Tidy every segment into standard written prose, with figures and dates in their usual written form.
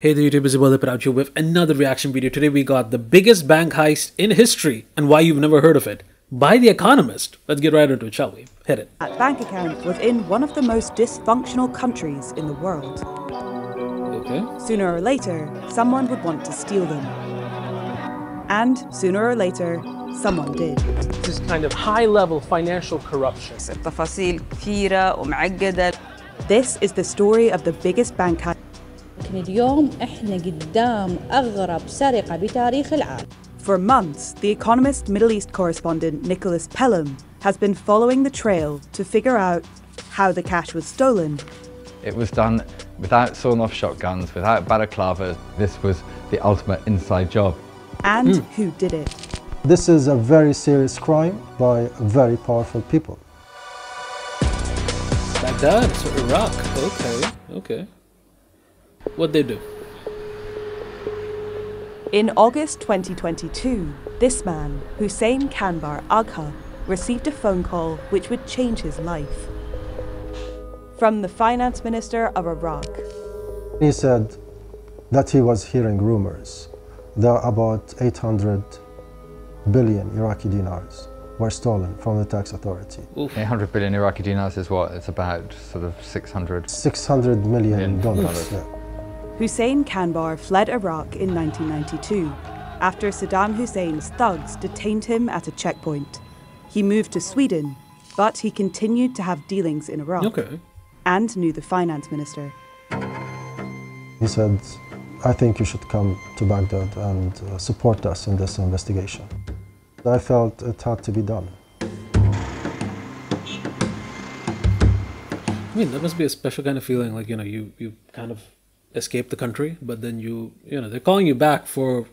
Hey there YouTube, Isabella put out you with another reaction video. Today we got the biggest bank heist in history and why you've never heard of it by The Economist. Let's get right into it, shall we? Hit it. That bank account was in one of the most dysfunctional countries in the world. Okay. Sooner or later, someone would want to steal them. And sooner or later, someone did. This kind of high-level financial corruption. التفاصيل كثيرة ومعقدة. This is the story of the biggest bank heist. اليوم احنا قدام اغرب سرقة بتاريخ العالم. For months, The Economist Middle East correspondent Nicholas Pelham has been following the trail to figure out how the cash was stolen. It was done without sawn-off shotguns, without balaclavas. This was the ultimate inside job. And who did it. This is a very serious crime by very powerful people. Baghdad, so Iraq. Okay. What'd they do? In August 2022, this man, Hussein Kanbar Agha, received a phone call which would change his life. From the finance minister of Iraq. He said that he was hearing rumors that about 800 billion Iraqi dinars were stolen from the tax authority. 800 billion Iraqi dinars is what? It's about sort of $600 million. Yeah. Hussein Kanbar fled Iraq in 1992 after Saddam Hussein's thugs detained him at a checkpoint. He moved to Sweden, but he continued to have dealings in Iraq and knew the finance minister. He said, I think you should come to Baghdad and support us in this investigation. I felt it had to be done. I mean, that must be a special kind of feeling, like, you kind of escape the country, but then they're calling you back for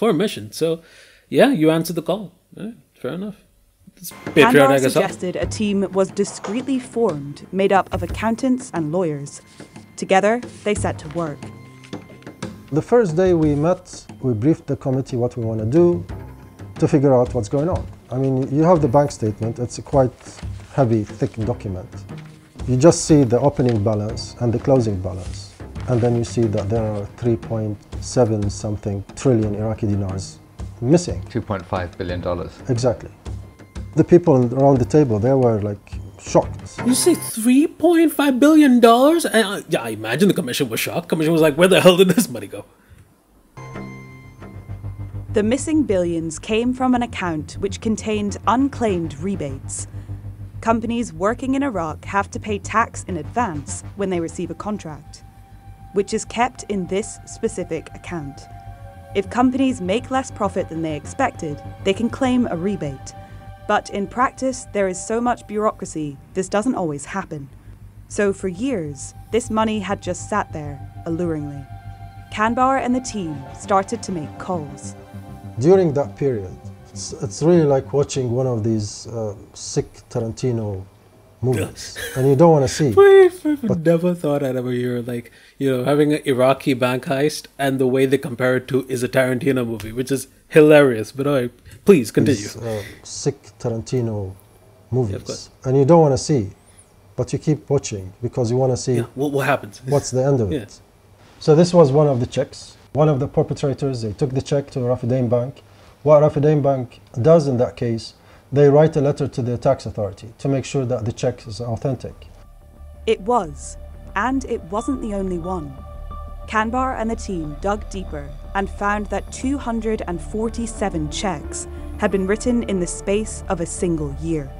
a mission. So yeah, you answered the call. Right, fair enough. Kanbar suggested a team was discreetly formed, made up of accountants and lawyers. Together, they set to work. The first day we met, we briefed the committee what we want to do to figure out what's going on. I mean, you have the bank statement. It's a quite heavy, thick document. You just see the opening balance and the closing balance. And then you see that there are 3.7 something trillion Iraqi dinars missing. $2.5 billion. Exactly. The people around the table, they were like shocked. You say $3.5 billion? Yeah, I imagine the commission was shocked. Commission was like, where the hell did this money go? The missing billions came from an account which contained unclaimed rebates. Companies working in Iraq have to pay tax in advance when they receive a contract, which is kept in this specific account. If companies make less profit than they expected, they can claim a rebate. But in practice, there is so much bureaucracy, this doesn't always happen. So for years, this money had just sat there, alluringly. Kanbar and the team started to make calls. During that period, it's really like watching one of these sick Tarantino movies, and you don't want to see. I never thought I'd ever hear, like, having an Iraqi bank heist and the way they compare it to is a Tarantino movie, which is hilarious. But all right, please continue. These, sick Tarantino movies, and you don't want to see, but you keep watching because you want to see what happens. What's the end of it? So this was one of the checks. One of the perpetrators, they took the check to Rafidain Bank. What Rafidain Bank does in that case, they write a letter to the tax authority to make sure that the check is authentic. It was, and it wasn't the only one. Kanbar and the team dug deeper and found that 247 checks had been written in the space of a single year,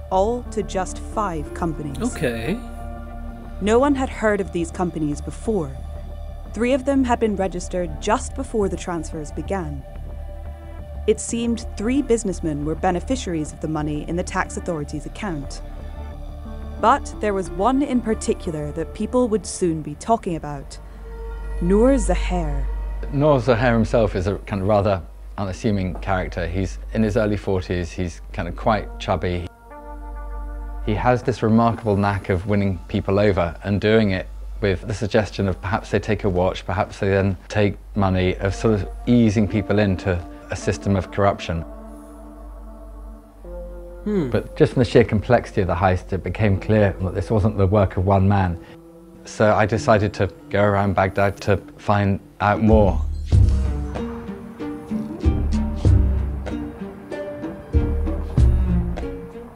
all to just 5 companies. Okay. No one had heard of these companies before. 3 of them had been registered just before the transfers began. It seemed 3 businessmen were beneficiaries of the money in the tax authority's account. But there was one in particular that people would soon be talking about. Noor Zaher. Noor Zaher himself is a kind of rather unassuming character. He's in his early 40s, he's kind of quite chubby. He has this remarkable knack of winning people over and doing it with the suggestion of perhaps they take a watch, perhaps they then take money, of sort of easing people into a system of corruption. But just from the sheer complexity of the heist, it became clear that this wasn't the work of one man. So I decided to go around Baghdad to find out more.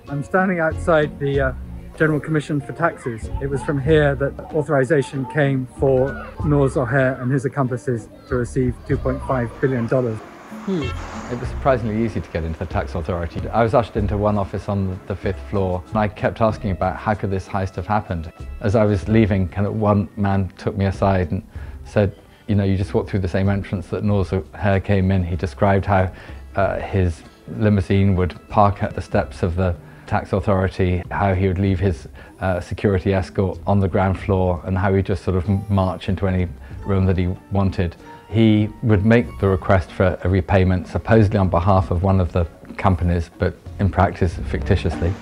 I'm standing outside the General Commission for Taxes. It was from here that authorization came for Noor Zohair and his accomplices to receive $2.5 billion. It was surprisingly easy to get into the tax authority. I was ushered into one office on the 5th floor, and I kept asking about how could this heist have happened. As I was leaving, one man took me aside and said, you know, you just walked through the same entrance that Noor Zohair came in. He described how his limousine would park at the steps of the tax authority, how he would leave his security escort on the ground floor, and how he'd just sort of march into any room that he wanted. He would make the request for a repayment, supposedly on behalf of one of the companies, but in practice fictitiously.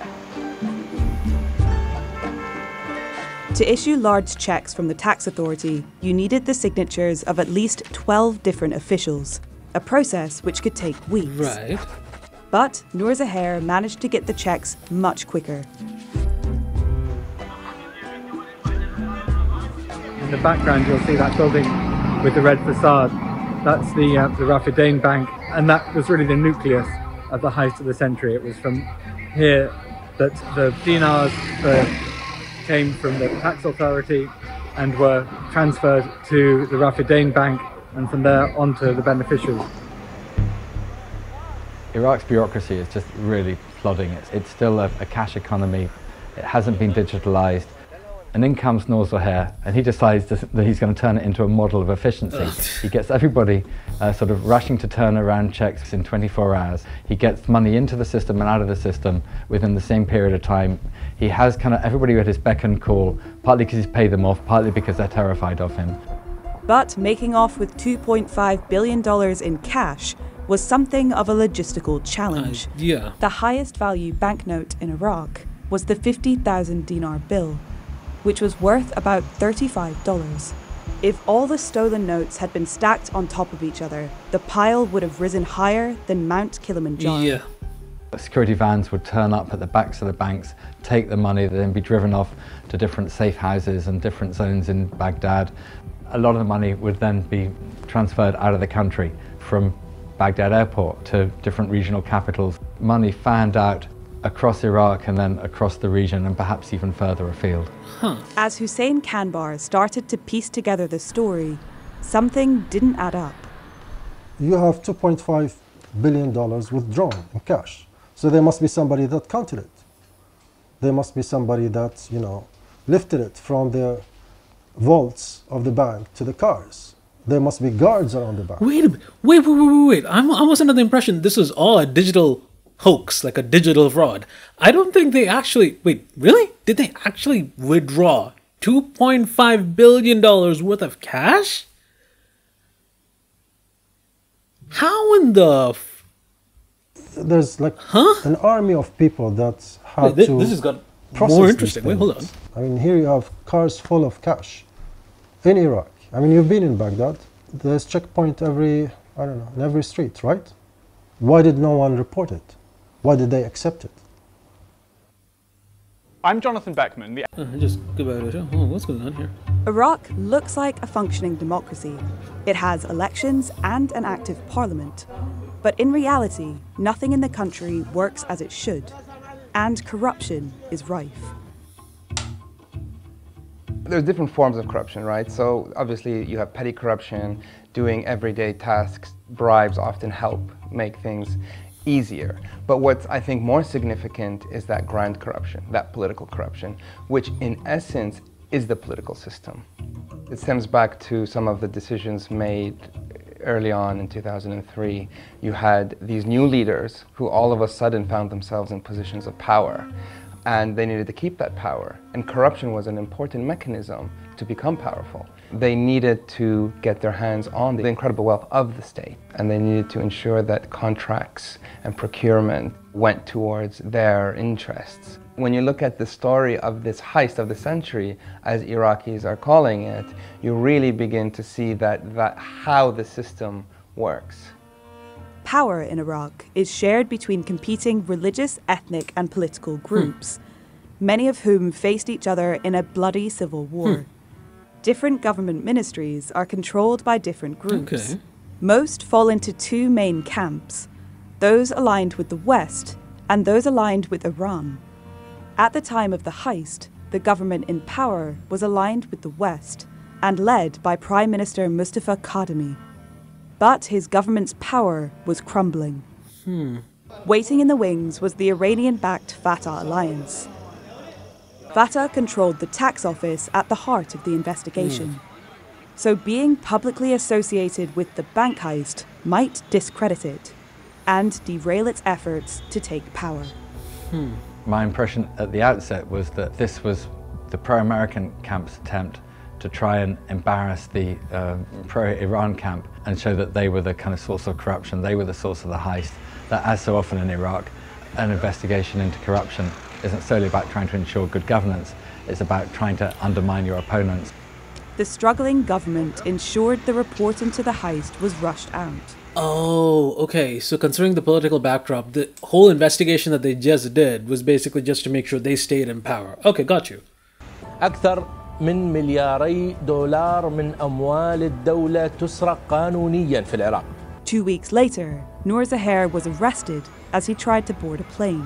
To issue large checks from the tax authority, you needed the signatures of at least 12 different officials, a process which could take weeks. Right. But Noor Zohair managed to get the checks much quicker. In the background, you'll see that building with the red facade. That's the Rafidain Bank, and that was really the nucleus of the heist of the century. It was from here that the dinars came from the tax authority and were transferred to the Rafidain Bank, and from there on to the beneficiaries. Iraq's bureaucracy is just really plodding. It's still a cash economy. It hasn't been digitalized. And in comes Noor Zohair, and he decides that he's going to turn it into a model of efficiency. He gets everybody sort of rushing to turn around checks in 24 hours. He gets money into the system and out of the system within the same period of time. He has kind of everybody at his beck and call, partly because he's paid them off, partly because they're terrified of him. But making off with $2.5 billion in cash was something of a logistical challenge. Yeah. The highest value banknote in Iraq was the 50,000 dinar bill, which was worth about $35. If all the stolen notes had been stacked on top of each other, the pile would have risen higher than Mount Kilimanjaro. Yeah. Security vans would turn up at the backs of the banks, take the money, then be driven off to different safe houses and different zones in Baghdad. A lot of the money would then be transferred out of the country from Baghdad airport to different regional capitals. Money fanned out across Iraq and then across the region and perhaps even further afield. As Hussein Kanbar started to piece together the story, something didn't add up. You have $2.5 billion withdrawn in cash. So there must be somebody that counted it. There must be somebody that, you know, lifted it from the vaults of the bank to the cars. There must be guards around the bank. Wait a minute. Wait. I was under the impression this was all a digital hoax, like a digital fraud. I don't think they actually... Wait, really? Did they actually withdraw $2.5 billion worth of cash? How in the... There's like an army of people that had Wait, to this has got process more these interesting. Wait, hold on. payments. I mean, here you have cars full of cash in Iraq. I mean, you've been in Baghdad. There's checkpoint every, I don't know, in every street, right? Why did no one report it? Why did they accept it? I'm Jonathan Beckman. Just go about it. Oh, what's going on here? Iraq looks like a functioning democracy. It has elections and an active parliament. But in reality, nothing in the country works as it should. And corruption is rife. There's different forms of corruption, right? So obviously you have petty corruption, doing everyday tasks. Bribes often help make things easier. But what's, I think, more significant is that grand corruption, that political corruption, which in essence is the political system. It stems back to some of the decisions made early on in 2003. You had these new leaders who all of a sudden found themselves in positions of power, and they needed to keep that power. And corruption was an important mechanism to become powerful. They needed to get their hands on the incredible wealth of the state, and they needed to ensure that contracts and procurement went towards their interests. When you look at the story of this heist of the century, as Iraqis are calling it, you really begin to see that how the system works. Power in Iraq is shared between competing religious, ethnic and political groups, many of whom faced each other in a bloody civil war. different government ministries are controlled by different groups. Okay. Most fall into two main camps, those aligned with the West and those aligned with Iran. At the time of the heist, the government in power was aligned with the West and led by Prime Minister Mustafa Kadhimi. But his government's power was crumbling. Waiting in the wings was the Iranian-backed Fatah alliance. Fatah controlled the tax office at the heart of the investigation. So being publicly associated with the bank heist might discredit it and derail its efforts to take power. My impression at the outset was that this was the pro-American camp's attempt to try and embarrass the pro-Iran camp and show that they were the kind of source of corruption, they were the source of the heist, that as so often in Iraq, an investigation into corruption isn't solely about trying to ensure good governance, it's about trying to undermine your opponents. The struggling government ensured the report into the heist was rushed out. Oh, okay. So considering the political backdrop, the whole investigation that they just did was basically just to make sure they stayed in power. Okay, got you. أكثر من ملياري دولار من أموال الدولة تسرق قانونيا في العراق. 2 weeks later, Noor Zahir was arrested as he tried to board a plane.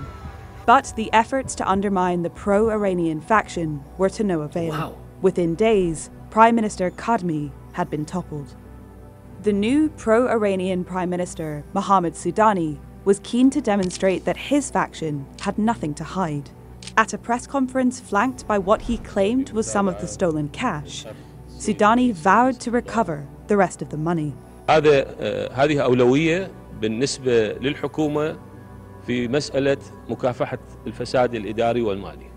But the efforts to undermine the pro-Iranian faction were to no avail. Wow. Within days, Prime Minister Kadhimi had been toppled. The new pro-Iranian Prime Minister, Mohammad Soudani, was keen to demonstrate that his faction had nothing to hide. At a press conference flanked by what he claimed was some of the stolen cash, Soudani vowed to recover the rest of the money. هذه أولوية بالنسبة للحكومة في مسألة مكافحة الفساد الإداري والمالي.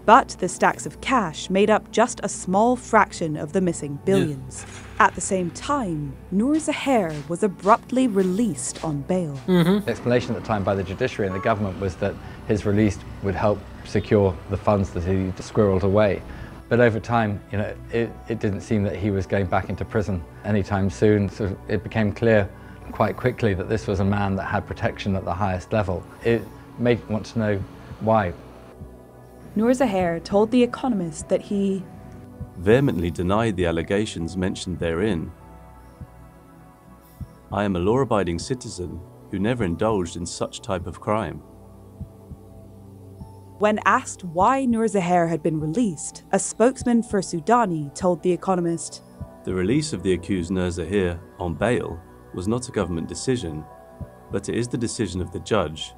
But the stacks of cash made up just a small fraction of the missing billions. At the same time, Noor Zahir was abruptly released on bail. The explanation at the time by the judiciary and the government was that his release would help secure the funds that he squirreled away. But over time, it didn't seem that he was going back into prison anytime soon. So it became clear quite quickly that this was a man that had protection at the highest level. It made me want to know why. Noor Zahir told The Economist that he vehemently denied the allegations mentioned therein. I am a law-abiding citizen who never indulged in such type of crime. When asked why Noor Zahir had been released, a spokesman for Soudani told The Economist, "The release of the accused Noor Zahir on bail was not a government decision, but it is the decision of the judge,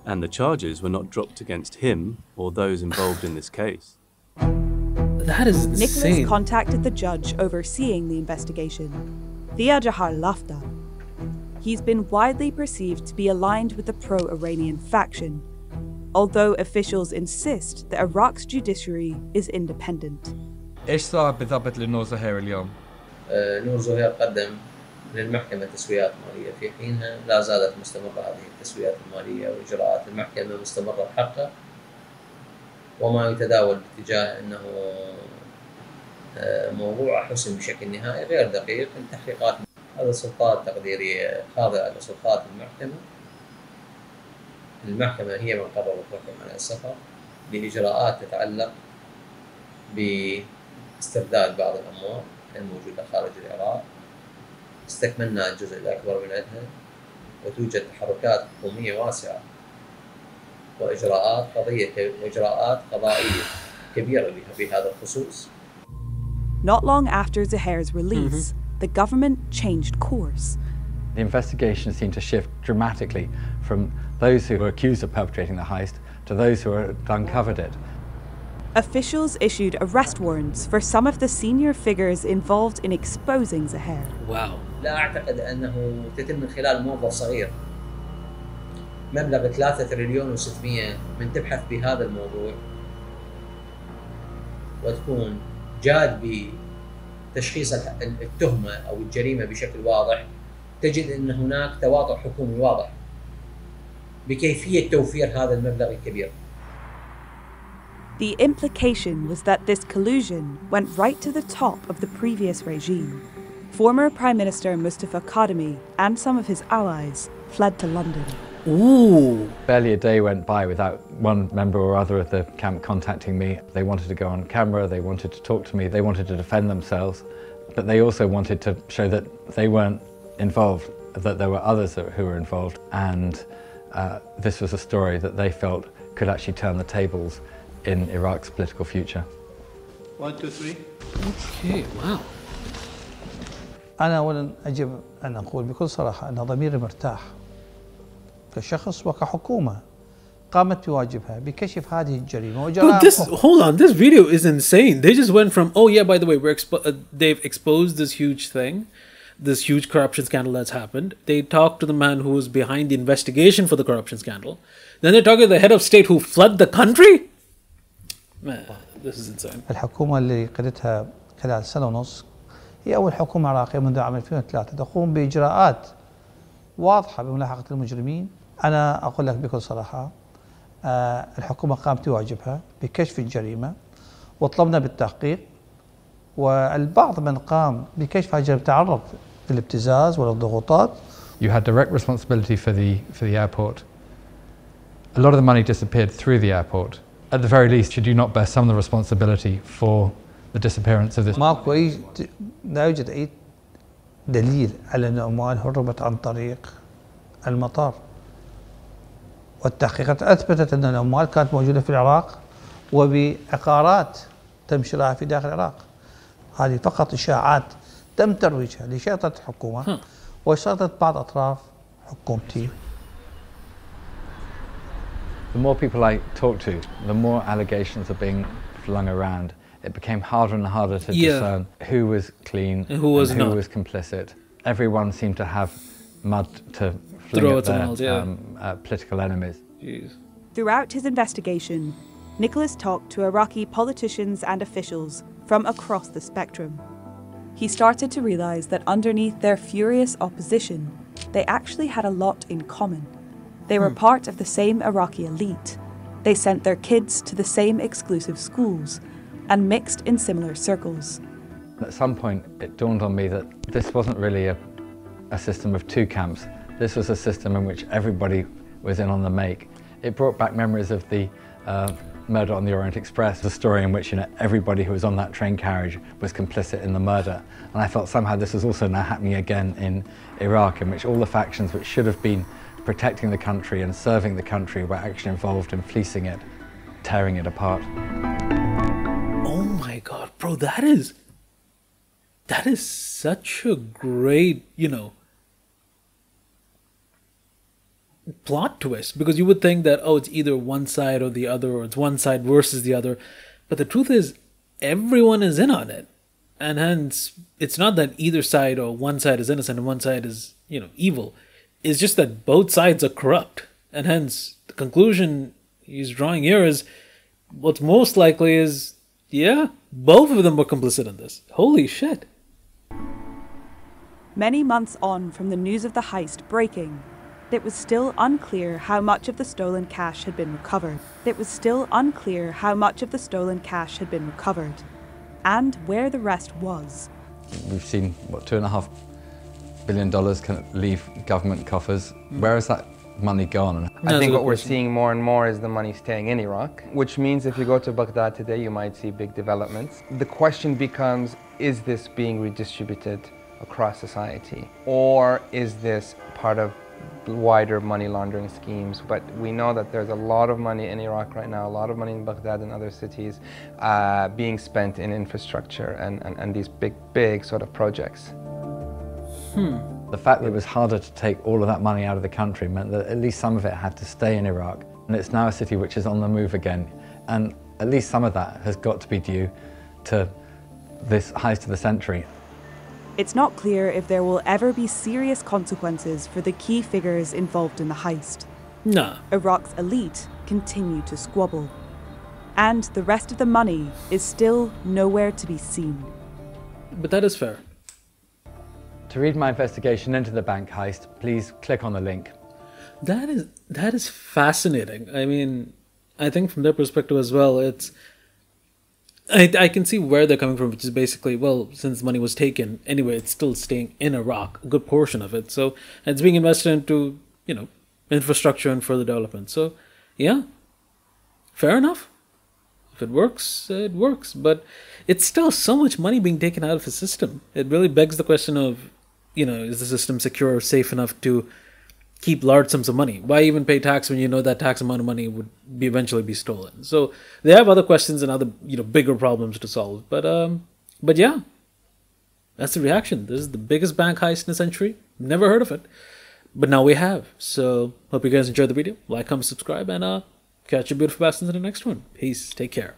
and the charges were not dropped against him or those involved in this case." That is insane. Nicholas contacted the judge overseeing the investigation, Thea Jahar Lafta. He's been widely perceived to be aligned with the pro-Iranian faction, although officials insist that Iraq's judiciary is independent. ايش صار بالضبط لنور زهير اليوم؟ نور زهير قدم للمحكمة تسويات مالية، في حينها لا زالت مستمرة هذه التسويات المالية وإجراءات المحكمة مستمرة بحقه، وما يتداول باتجاه أنه موضوع حسم بشكل نهائي غير دقيق. التحقيقات هذا سلطات تقديرية خاضعة لسلطات المحكمة. المحكمة هي من قررت الحكم على السفر بإجراءات تتعلق باسترداد بعض الأموال الموجودة خارج العراق. استكملنا الجزء الأكبر من عندها، وتوجد تحركات حكومية واسعة وإجراءات قضائية كبيرة بهذا الخصوص. Not long after Zahir's release, the government changed course. The investigation seemed to shift dramatically from those who were accused of perpetrating the heist to those who had uncovered it. Officials issued arrest warrants for some of the senior figures involved in exposing Zahir. Wow. لا أعتقد أنه تتم من خلال موظف صغير. مبلغ 3 تريليون و600 من تبحث بهذا الموضوع وتكون جاد بتشخيص التهمة أو الجريمة بشكل واضح، تجد أن هناك تواطؤ حكومي واضح بكيفية توفير هذا المبلغ الكبير. The implication was that this collusion went right to the top of the previous regime. Former Prime Minister Mustafa Kadhimi and some of his allies fled to London. Ooh. Barely a day went by without one member or other of the camp contacting me. They wanted to go on camera, they wanted to talk to me, they wanted to defend themselves, but they also wanted to show that they weren't involved, that there were others who were involved, and this was a story that they felt could actually turn the tables in Iraq's political future. 1, 2, 3. Okay, wow. أنا أولاً أجب أن أقول بكل صراحة أن ضميري مرتاح كشخص وكحكومة قامت بواجبها بكشف هذه الجريمة وجراء. But hold on, this video is insane. They just went from, oh yeah, by the way, they've exposed this huge thing, this huge corruption scandal that's happened. They talked to the man who was behind the investigation for the corruption scandal. Then they're talking to the head of state who fled the country? Man, this is insane. الحكومة اللي قدتها خلال سنة ونص هي أول حكومة عراقية منذ عام 2003 تقوم بإجراءات واضحة بملاحقة المجرمين. أنا أقول لك بكل صراحة الحكومة قامت بواجبها بكشف الجريمة وطلبنا بالتحقيق، والبعض من قام بكشف هذه الجريمة تعرض للابتزاز وللضغوطات. You had direct responsibility for the airport. A lot of the money disappeared through the airport. At the very least, should you not bear some of the responsibility for the disappearance of this? ماكو أي لا يوجد أي دليل على أن الأموال هربت عن طريق المطار، والتحقيقات أثبتت أن الأموال كانت موجودة في العراق وبعقارات تم شرائها في داخل العراق. هذه فقط إشاعات تم ترويجها لشرطة الحكومة وشرطة بعض أطراف حكومتي. The more people I talked to, the more allegations are being flung around. It became harder and harder to discern who was clean and who was complicit. Everyone seemed to have mud to fling at their political enemies. Jeez. Throughout his investigation, Nicholas talked to Iraqi politicians and officials from across the spectrum. He started to realize that underneath their furious opposition, they actually had a lot in common. They were part of the same Iraqi elite. They sent their kids to the same exclusive schools and mixed in similar circles. At some point, it dawned on me that this wasn't really a system of two camps. This was a system in which everybody was in on the make. It brought back memories of the murder on the Orient Express, the story in which everybody who was on that train carriage was complicit in the murder. And I felt somehow this was also now happening again in Iraq, in which all the factions which should have been protecting the country and serving the country were actually involved in fleecing it, tearing it apart. Oh my God, bro, that is such a great, plot twist, because you would think that, oh, it's either one side or the other, or it's one side versus the other. But the truth is, everyone is in on it. And hence, it's not that either side or one side is innocent and one side is, evil. It's just that both sides are corrupt. And hence, the conclusion he's drawing here is what's most likely is, yeah, both of them were complicit in this. Holy shit. Many months on from the news of the heist breaking, it was still unclear how much of the stolen cash had been recovered. And where the rest was. We've seen, $2.5 billion kind of leave government coffers. Where has that money gone? I think what we're seeing more and more is the money staying in Iraq, which means if you go to Baghdad today, you might see big developments. The question becomes, is this being redistributed across society? Or is this part of wider money laundering schemes? But we know that there's a lot of money in Iraq right now, a lot of money in Baghdad and other cities being spent in infrastructure and these big sort of projects. The fact that it was harder to take all of that money out of the country meant that at least some of it had to stay in Iraq. And it's now a city which is on the move again. And at least some of that has got to be due to this heist of the century. It's not clear if there will ever be serious consequences for the key figures involved in the heist. Nah. Iraq's elite continue to squabble. And the rest of the money is still nowhere to be seen. But that is fair. To read my investigation into the bank heist, please click on the link. That is fascinating. I mean, I think from their perspective as well, I can see where they're coming from, which is basically, well, since money was taken, anyway, it's still staying in Iraq, a good portion of it. So it's being invested into, infrastructure and further development. So, yeah, fair enough. If it works, it works. But it's still so much money being taken out of the system. It really begs the question of, is the system secure or safe enough to keep large sums of money? Why even pay tax when you know that tax amount of money would eventually be stolen? So they have other questions and other bigger problems to solve. But yeah, that's the reaction. This is the biggest bank heist in a century. Never heard of it, but now we have. So hope you guys enjoyed the video. Like, comment, subscribe, and catch you beautiful bastards in the next one. Peace. Take care.